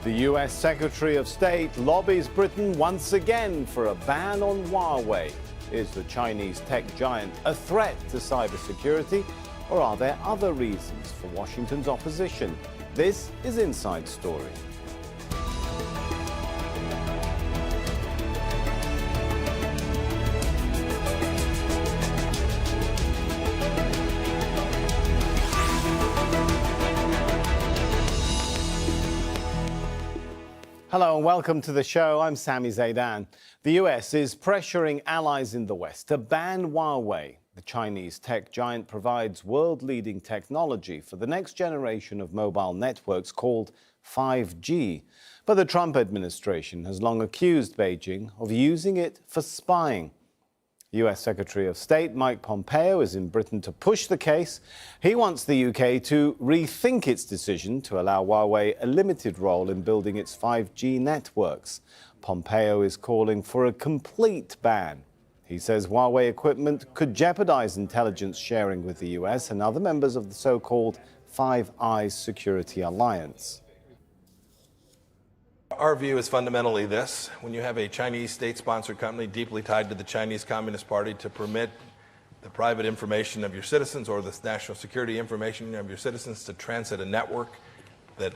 The US Secretary of State lobbies Britain once again for a ban on Huawei. Is the Chinese tech giant a threat to cybersecurity, or are there other reasons for Washington's opposition? This is Inside Story. Hello and welcome to the show. I'm Sami Zaidan. The US is pressuring allies in the West to ban Huawei. The Chinese tech giant provides world-leading technology for the next generation of mobile networks called 5G. But the Trump administration has long accused Beijing of using it for spying. US Secretary of State Mike Pompeo is in Britain to push the case. He wants the UK to rethink its decision to allow Huawei a limited role in building its 5G networks. Pompeo is calling for a complete ban. He says Huawei equipment could jeopardize intelligence sharing with the US and other members of the so-called Five Eyes security alliance. Our view is fundamentally this: when you have a Chinese state-sponsored company deeply tied to the Chinese Communist Party to permit the private information of your citizens or the national security information of your citizens to transit a network that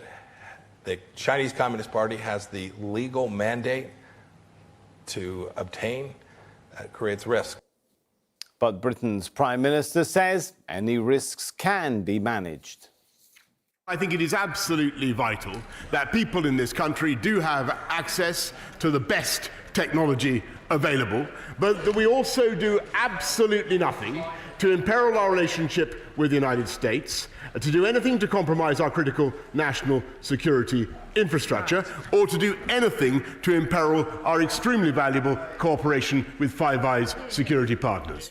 the Chinese Communist Party has the legal mandate to obtain, creates risk. But Britain's Prime Minister says any risks can be managed. I think it is absolutely vital that people in this country do have access to the best technology available, but that we also do absolutely nothing to imperil our relationship with the United States, to do anything to compromise our critical national security infrastructure, or to do anything to imperil our extremely valuable cooperation with Five Eyes security partners.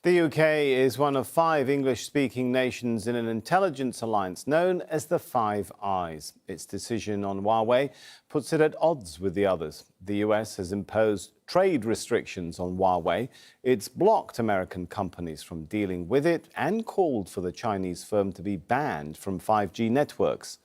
The UK is one of 5 English-speaking nations in an intelligence alliance known as the Five Eyes. Its decision on Huawei puts it at odds with the others. The US has imposed trade restrictions on Huawei. It's blocked American companies from dealing with it and called for the Chinese firm to be banned from 5G networks.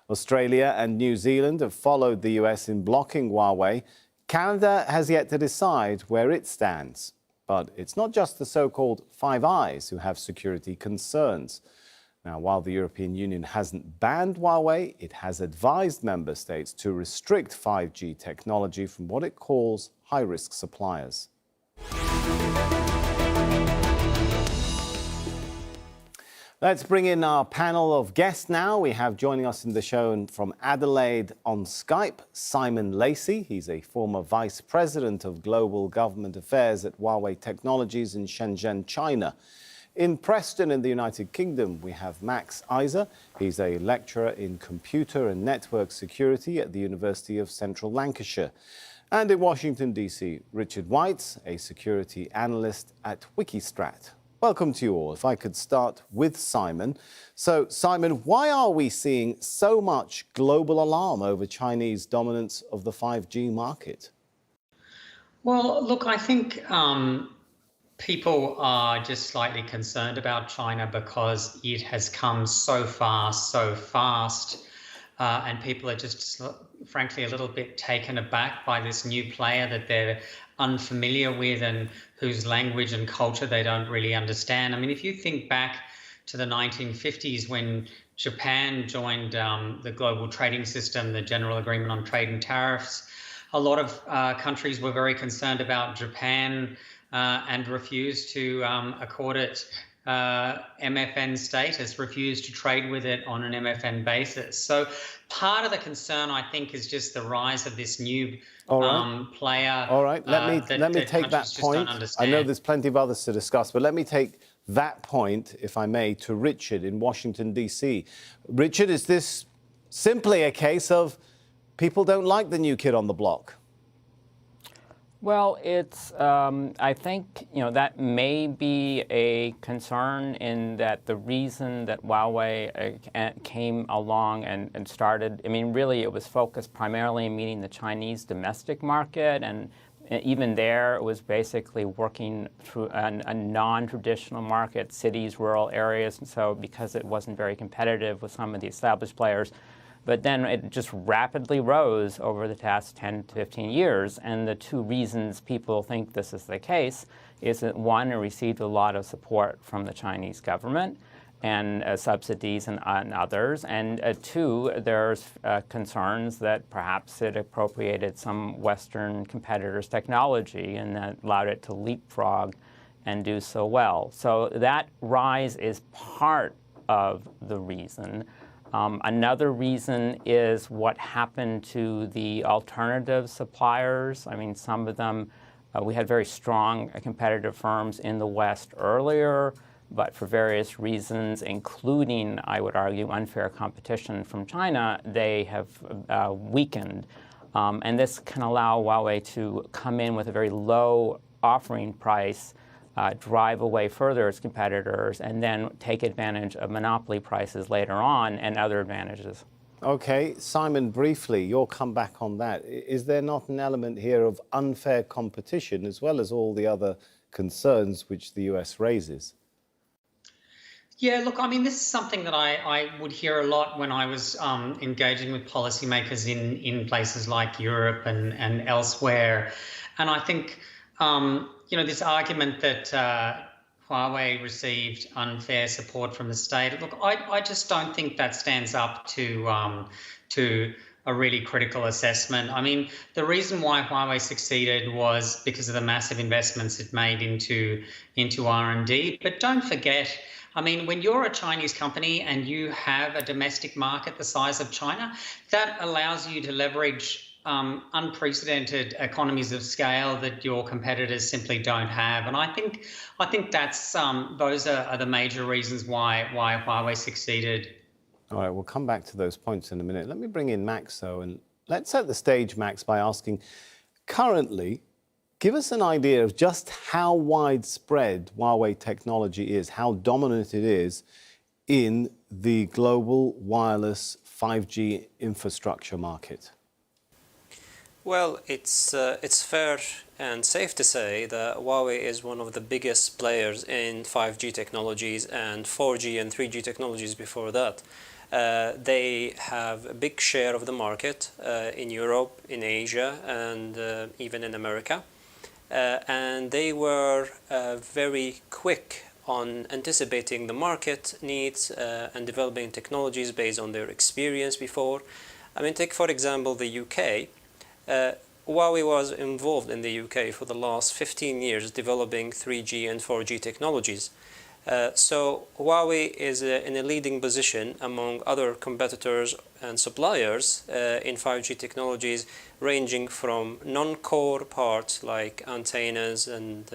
Australia and New Zealand have followed the US in blocking Huawei. Canada has yet to decide where it stands. But it's not just the so-called Five Eyes who have security concerns. Now, while the European Union hasn't banned Huawei, it has advised member states to restrict 5G technology from what it calls high-risk suppliers. Let's bring in our panel of guests now. We have joining us in the show from Adelaide on Skype, Simon Lacey. He's a former Vice President of Global Government Affairs at Huawei Technologies in Shenzhen, China. In Preston in the United Kingdom, we have Max Iser. He's a lecturer in computer and network security at the University of Central Lancashire. And in Washington, D.C., Richard Whites, a security analyst at Wikistrat. Welcome to you all. If I could start with Simon. So, Simon, why are we seeing so much global alarm over Chinese dominance of the 5G market? Well, look, I think people are just slightly concerned about China because it has come so far, so fast, and people are just, frankly, a little bit taken aback by this new player that they're unfamiliar with and whose language and culture they don't really understand. I mean, if you think back to the 1950s when Japan joined the global trading system, the General Agreement on Trade and Tariffs, a lot of countries were very concerned about Japan and refused to accord it MFN status, refused to trade with it on an MFN basis. So part of the concern, I think, is just the rise of this new player. All right, let me take that point. I know there's plenty of others to discuss, but let me take that point, if I may, to Richard in Washington, D.C. Richard, is this simply a case of people don't like the new kid on the block? Well, it's, I think, that may be a concern in that the reason that Huawei came along and started, I mean, really it was focused primarily on meeting the Chinese domestic market, and even there it was basically working through a non-traditional market, cities, rural areas, and so because it wasn't very competitive with some of the established players, But then it just rapidly rose over the past 10 to 15 years. And the two reasons people think this is the case is that, one, it received a lot of support from the Chinese government and subsidies and others. And two, there's concerns that perhaps it appropriated some Western competitors' technology and that allowed it to leapfrog and do so well. So that rise is part of the reason. Another reason is what happened to the alternative suppliers. I mean, some of them, we had very strong competitive firms in the West earlier, but for various reasons, including, I would argue, unfair competition from China, they have weakened. And this can allow Huawei to come in with a very low offering price, drive away further its competitors, and then take advantage of monopoly prices later on and other advantages. Okay, Simon, briefly, your comeback on that. Is there not an element here of unfair competition as well as all the other concerns which the US raises? Yeah, look, I mean, this is something that I would hear a lot when I was engaging with policymakers in places like Europe and elsewhere. And I think, this argument that Huawei received unfair support from the state, look, I just don't think that stands up to a really critical assessment. I mean, the reason why Huawei succeeded was because of the massive investments it made into R&D. But don't forget, I mean, when you're a Chinese company and you have a domestic market the size of China, that allows you to leverage unprecedented economies of scale that your competitors simply don't have. And I think that's those are the major reasons why Huawei succeeded. All right, we'll come back to those points in a minute. Let me bring in Max, though, and let's set the stage, Max, by asking, currently, give us an idea of just how widespread Huawei technology is, how dominant it is in the global wireless 5G infrastructure market. Well, it's fair and safe to say that Huawei is one of the biggest players in 5G technologies and 4G and 3G technologies before that. They have a big share of the market in Europe, in Asia, and even in America. And they were very quick on anticipating the market needs and developing technologies based on their experience before. I mean, take for example the UK. Huawei was involved in the UK for the last 15 years developing 3G and 4G technologies. So Huawei is in a leading position among other competitors and suppliers in 5G technologies, ranging from non-core parts like antennas and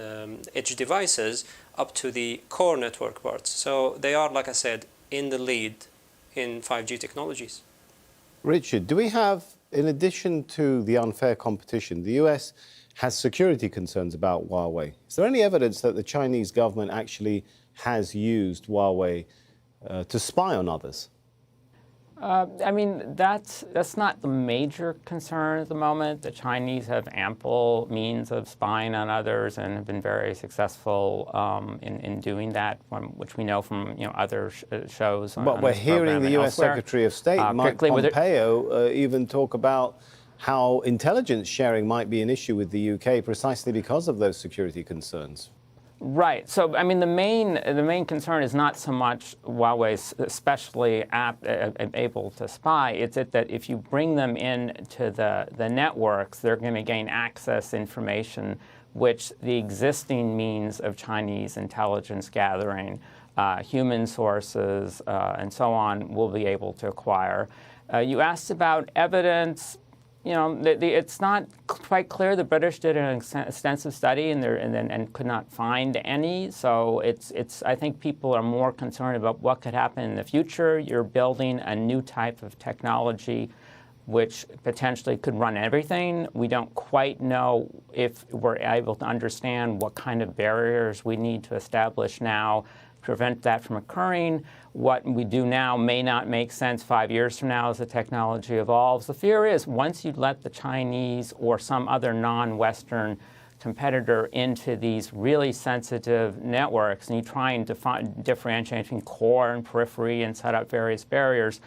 edge devices up to the core network parts. So they are, like I said, in the lead in 5G technologies. Richard, do we have, in addition to the unfair competition, the US has security concerns about Huawei. Is there any evidence that the Chinese government actually has used Huawei to spy on others? I mean, that's not the major concern at the moment. The Chinese have ample means of spying on others and have been very successful in doing that, which we know from other shows. But we're hearing the U.S. Secretary of State, Mike Pompeo, even talk about how intelligence sharing might be an issue with the UK precisely because of those security concerns. Right. So, I mean, the main concern is not so much Huawei's especially able to spy. It's that if you bring them into the networks, they're going to gain access information which the existing means of Chinese intelligence gathering, human sources, and so on, will be able to acquire. You asked about evidence. It's not quite clear. The British did an extensive study and could not find any. So I think people are more concerned about what could happen in the future. You're building a new type of technology which potentially could run everything. We don't quite know if we're able to understand what kind of barriers we need to establish now to prevent that from occurring. What we do now may not make sense 5 years from now as the technology evolves. The fear is once you let the Chinese or some other non-Western competitor into these really sensitive networks and you try and differentiate between core and periphery and set up various barriers,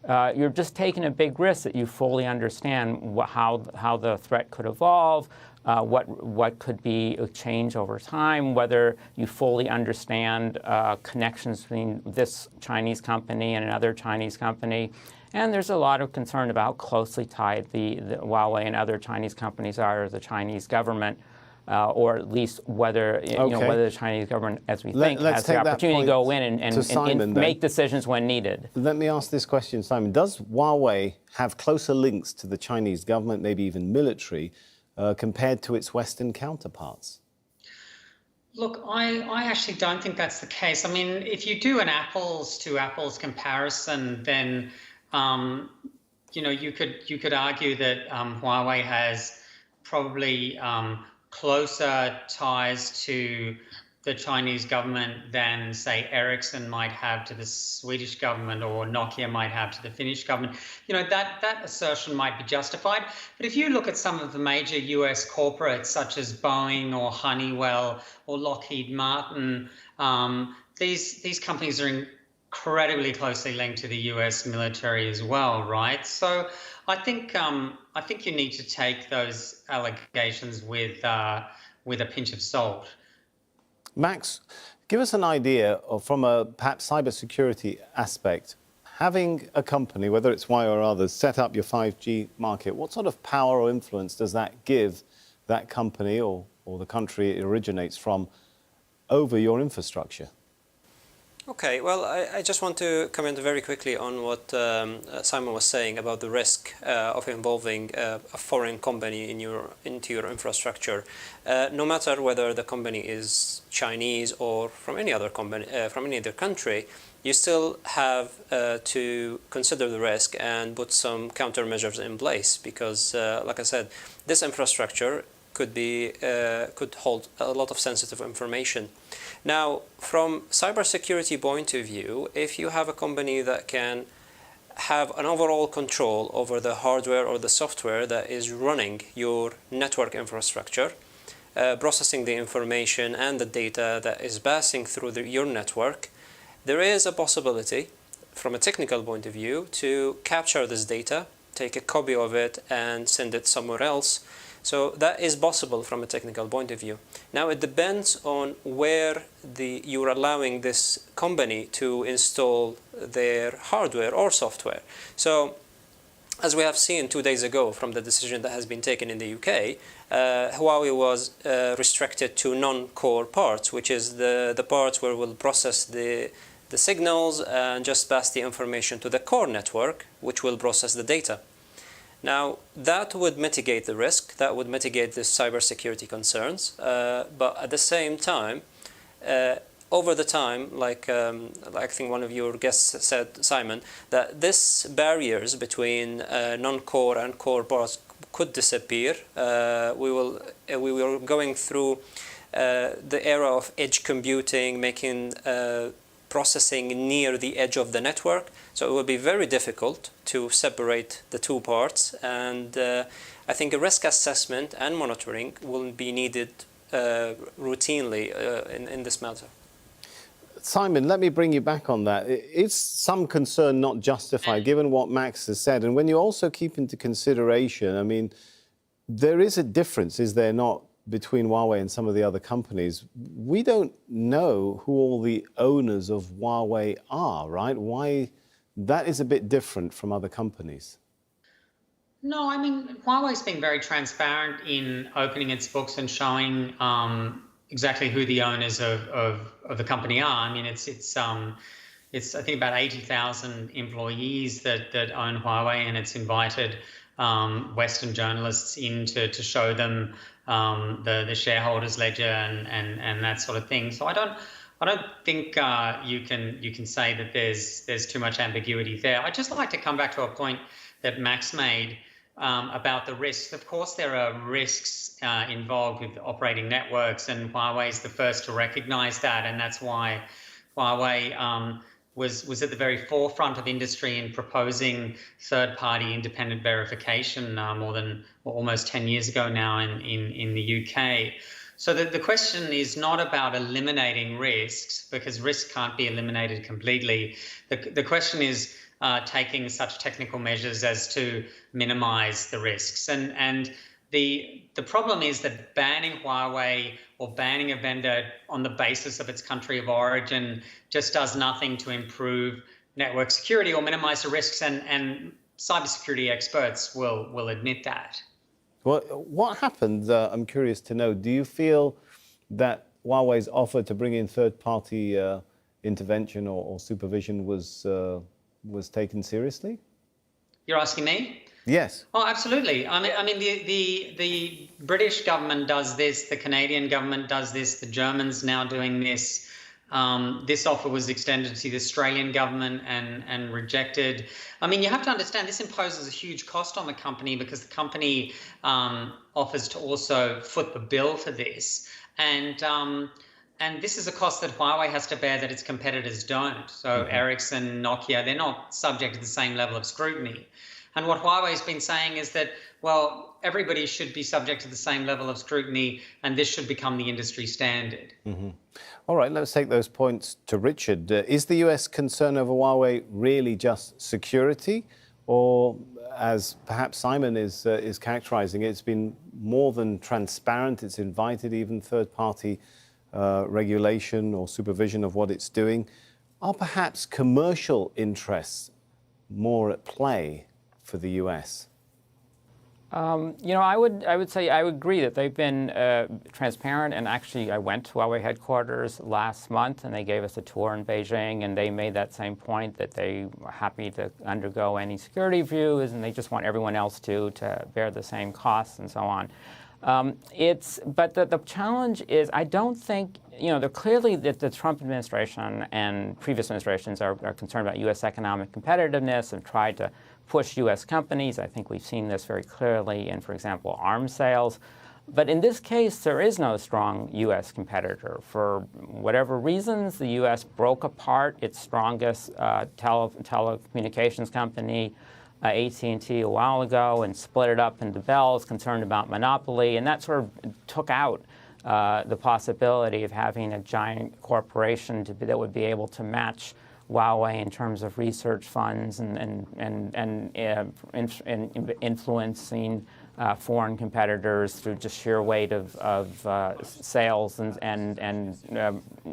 you're just taking a big risk that you fully understand how the threat could evolve, what could be a change over time, whether you fully understand connections between this Chinese company and another Chinese company. And there's a lot of concern about how closely tied the Huawei and other Chinese companies are to the Chinese government. Or at least whether whether the Chinese government, as we think, has the opportunity to go in and make decisions when needed. Let me ask this question, Simon. Does Huawei have closer links to the Chinese government, maybe even military, compared to its Western counterparts? Look, I actually don't think that's the case. I mean, if you do an apples to apples comparison, then you could argue that Huawei has probably closer ties to the Chinese government than, say, Ericsson might have to the Swedish government or Nokia might have to the Finnish government. That assertion might be justified. But if you look at some of the major US corporates such as Boeing or Honeywell or Lockheed Martin, these companies are incredibly closely linked to the US military as well, right? So I think you need to take those allegations with a pinch of salt. Max, give us an idea of, from a perhaps cybersecurity aspect, having a company, whether it's Huawei or others, set up your 5G market. What sort of power or influence does that give that company or the country it originates from over your infrastructure? Okay, well, I just want to comment very quickly on what Simon was saying about the risk of involving a foreign company into your infrastructure. No matter whether the company is Chinese or from any other company, from any other country, you still have to consider the risk and put some countermeasures in place because, like I said, this infrastructure could hold a lot of sensitive information. Now, from cybersecurity point of view, if you have a company that can have an overall control over the hardware or the software that is running your network infrastructure, processing the information and the data that is passing through your network, there is a possibility, from a technical point of view, to capture this data, take a copy of it and send it somewhere else. So that is possible from a technical point of view. Now it depends on where you're allowing this company to install their hardware or software. So as we have seen 2 days ago from the decision that has been taken in the UK, Huawei was restricted to non-core parts, which is the parts where we'll process the signals and just pass the information to the core network, which will process the data. Now, that would mitigate the risk, that would mitigate the cybersecurity concerns, but at the same time, over the time, like I think one of your guests said, Simon, that this barriers between non-core and core parts could disappear. We were going through the era of edge computing, making processing near the edge of the network. So it will be very difficult to separate the two parts. And I think a risk assessment and monitoring will be needed routinely in this matter. Simon, let me bring you back on that. Is some concern not justified, given what Max has said? And when you also keep into consideration, I mean, there is a difference, is there not, between Huawei and some of the other companies? We don't know who all the owners of Huawei are, right? Why? That is a bit different from other companies. No, I mean, Huawei's been very transparent in opening its books and showing exactly who the owners of the company are. I mean, it's I think about 80,000 employees that own Huawei, and it's invited Western journalists in to show them the shareholders ledger and that sort of thing. So I don't think you can say that there's too much ambiguity there. I'd just like to come back to a point that Max made about the risks. Of course, there are risks involved with operating networks, and Huawei is the first to recognize that, and that's why Huawei was at the very forefront of industry in proposing third-party independent verification almost 10 years ago now in the UK. So the question is not about eliminating risks, because risk can't be eliminated completely. The question is taking such technical measures as to minimize the risks. And the problem is that banning Huawei or banning a vendor on the basis of its country of origin just does nothing to improve network security or minimize the risks, and cybersecurity experts will admit that. Well, what happened? I'm curious to know. Do you feel that Huawei's offer to bring in third-party intervention or supervision was taken seriously? You're asking me? Yes. Oh, absolutely. I mean, the British government does this, the Canadian government does this, the Germans now doing this. This offer was extended to the Australian government and rejected. I mean, you have to understand this imposes a huge cost on the company because the company offers to also foot the bill for this. And this is a cost that Huawei has to bear that its competitors don't. So Ericsson, Nokia, they're not subject to the same level of scrutiny. And what Huawei's been saying is that, well, everybody should be subject to the same level of scrutiny, and this should become the industry standard. All right, let's take those points to Richard. Is the US concern over Huawei really just security? Or, as perhaps Simon is characterizing it, it's been more than transparent. It's invited even third-party regulation or supervision of what it's doing. Are perhaps commercial interests more at play for the US? I would say I would agree that they've been transparent. And actually, I went to Huawei headquarters last month, and they gave us a tour in Beijing, and they made that same point that they were happy to undergo any security reviews, and they just want everyone else to bear the same costs and so on. But the challenge is, I don't think, they're clearly that the Trump administration and previous administrations are concerned about U.S. economic competitiveness and tried to push U.S. companies. I think we've seen this very clearly in, for example, arms sales. But in this case, there is no strong U.S. competitor. For whatever reasons, the U.S. broke apart its strongest telecommunications company, AT&T, a while ago, and split it up into Bell's, concerned about monopoly, and that sort of took out the possibility of having a giant corporation that would be able to match Huawei in terms of research funds and influencing foreign competitors through just sheer weight of sales and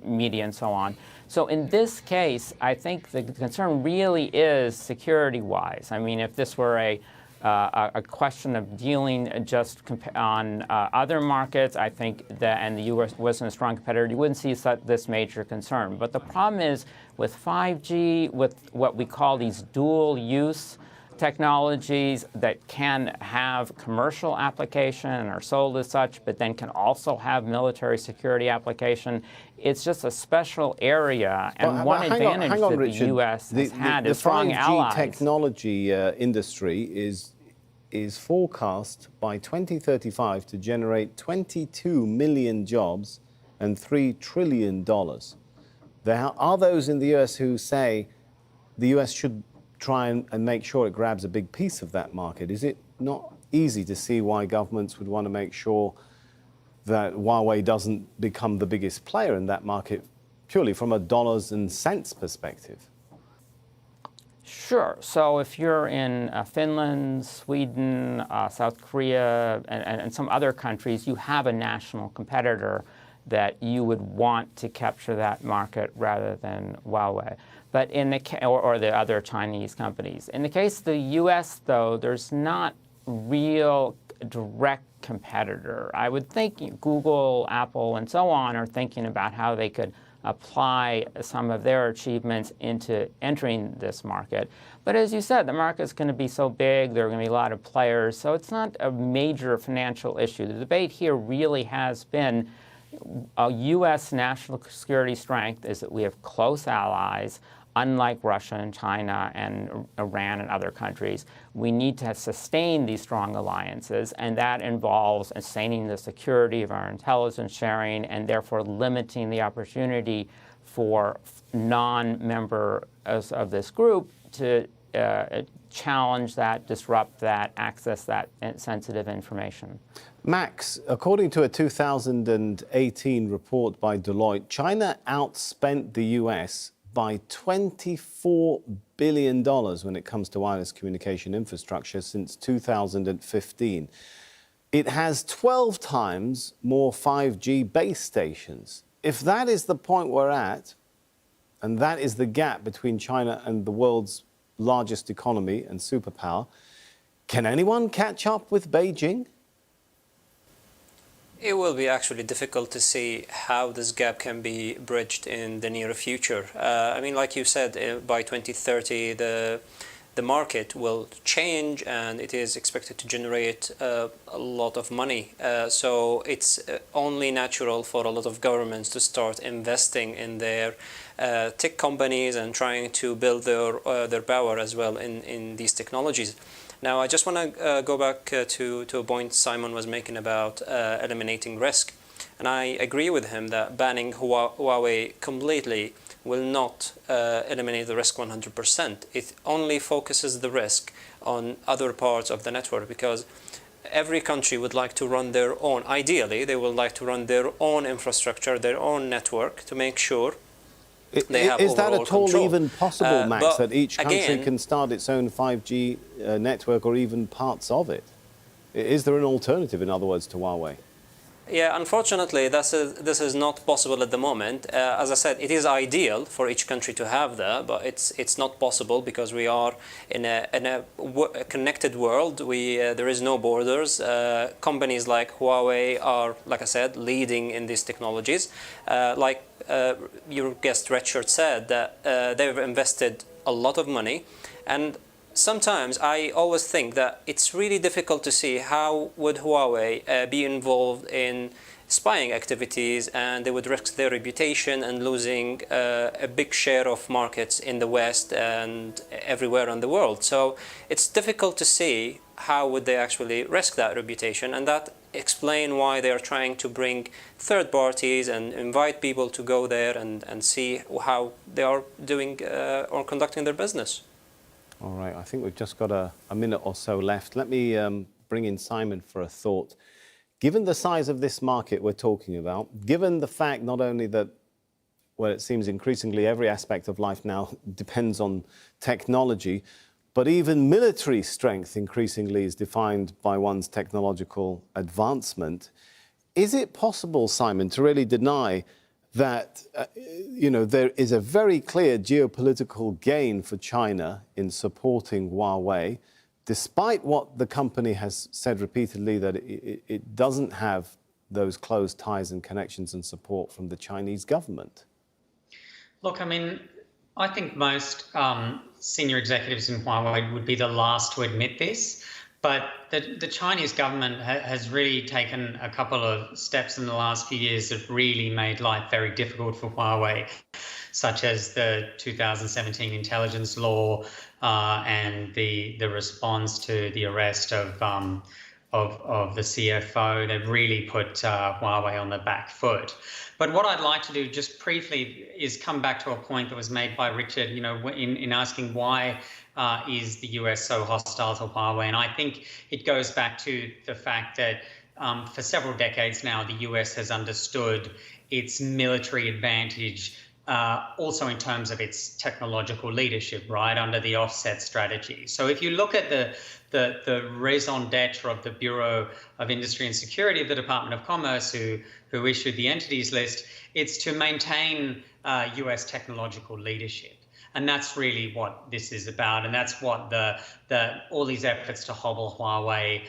media and so on. So in this case, I think the concern really is security-wise. I mean, if this were a question of dealing just on other markets, I think that, and the U.S. wasn't a strong competitor, you wouldn't see this major concern. But the problem is with 5G, with what we call these dual-use technologies that can have commercial application and are sold as such, but then can also have military security application. It's just a special area, and one advantage that the U.S. has had is strong allies. The 5G technology industry is forecast by 2035 to generate 22 million jobs and $3 trillion. There are those in the U.S. who say the U.S. should try and make sure it grabs a big piece of that market. Is it not easy to see why governments would want to make sure that Huawei doesn't become the biggest player in that market purely from a dollars and cents perspective? Sure. So if you're in Finland, Sweden, South Korea, and some other countries, you have a national competitor that you would want to capture that market rather than Huawei. But in the or the other Chinese companies. In the case of the U.S., though, there's not real direct competitor. I would think Google, Apple, and so on are thinking about how they could apply some of their achievements into entering this market. But as you said, the market's going to be so big, there are going to be a lot of players, so it's not a major financial issue. The debate here really has been a U.S. national security strength is that we have close allies, unlike Russia and China and Iran and other countries. We need to sustain these strong alliances, and that involves sustaining the security of our intelligence sharing and therefore limiting the opportunity for non-members of this group to challenge that, disrupt that, access that sensitive information. Max, according to a 2018 report by Deloitte, China outspent the US by $24 billion when it comes to wireless communication infrastructure since 2015. It has 12 times more 5G base stations. If that is the point we're at, and that is the gap between China and the world's largest economy and superpower, can anyone catch up with Beijing? It will be actually difficult to see how this gap can be bridged in the near future. I mean, like you said, by 2030, the market will change and it is expected to generate a lot of money. So it's only natural for a lot of governments to start investing in their tech companies and trying to build their power as well in these technologies. Now, I just want to go back to a point Simon was making about eliminating risk. And I agree with him that banning Huawei completely will not eliminate the risk 100%. It only focuses the risk on other parts of the network, because every country would like to run their own. Ideally, they would like to run their own infrastructure, their own network, to make sure they have Is that overall at all control. even possible, Max, that each country again, can start its own 5G network or even parts of it? Is there an alternative, in other words, to Huawei? Yeah, unfortunately, this is not possible at the moment. As I said, it is ideal for each country to have that, but it's not possible because we are in a connected world. There is no borders. Companies like Huawei are, like I said, leading in these technologies. Like your guest Richard said, that they've invested a lot of money, and sometimes I always think that it's really difficult to see how would Huawei be involved in spying activities, and they would risk their reputation and losing a big share of markets in the West and everywhere in the world. So it's difficult to see how would they actually risk that reputation, and that explain why they are trying to bring third parties and invite people to go there and see how they are doing or conducting their business. All right, I think we've just got a minute or so left. Let me bring in Simon for a thought. Given the size of this market we're talking about, given the fact not only that, well, it seems increasingly every aspect of life now depends on technology, but even military strength increasingly is defined by one's technological advancement. Is it possible, Simon, to really deny that there is a very clear geopolitical gain for China in supporting Huawei, despite what the company has said repeatedly, that it doesn't have those close ties and connections and support from the Chinese government? Look, I mean, I think most senior executives in Huawei would be the last to admit this. But the Chinese government has really taken a couple of steps in the last few years that really made life very difficult for Huawei, such as the 2017 intelligence law and the response to the arrest of the CFO. They've really put Huawei on the back foot. But what I'd like to do just briefly is come back to a point that was made by Richard, in asking why is the US so hostile to Huawei? And I think it goes back to the fact that for several decades now, the US has understood its military advantage, also in terms of its technological leadership, right, under the offset strategy. So if you look at the raison d'etre of the Bureau of Industry and Security of the Department of Commerce, who issued the entities list, it's to maintain US technological leadership. And that's really what this is about. And that's what all these efforts to hobble Huawei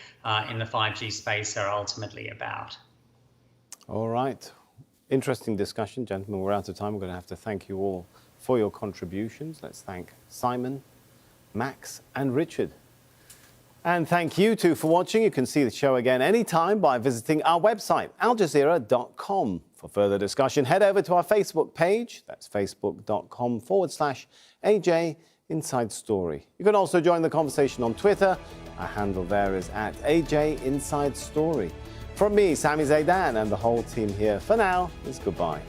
in the 5G space are ultimately about. All right. Interesting discussion, gentlemen. We're out of time. We're going to have to thank you all for your contributions. Let's thank Simon, Max, and Richard. And thank you too for watching. You can see the show again anytime by visiting our website, aljazeera.com. For further discussion, head over to our Facebook page. That's facebook.com/AJ Inside Story. You can also join the conversation on Twitter. Our handle there is @AJ Inside Story. From me, Sami Zaidan, and the whole team here, for now, is goodbye.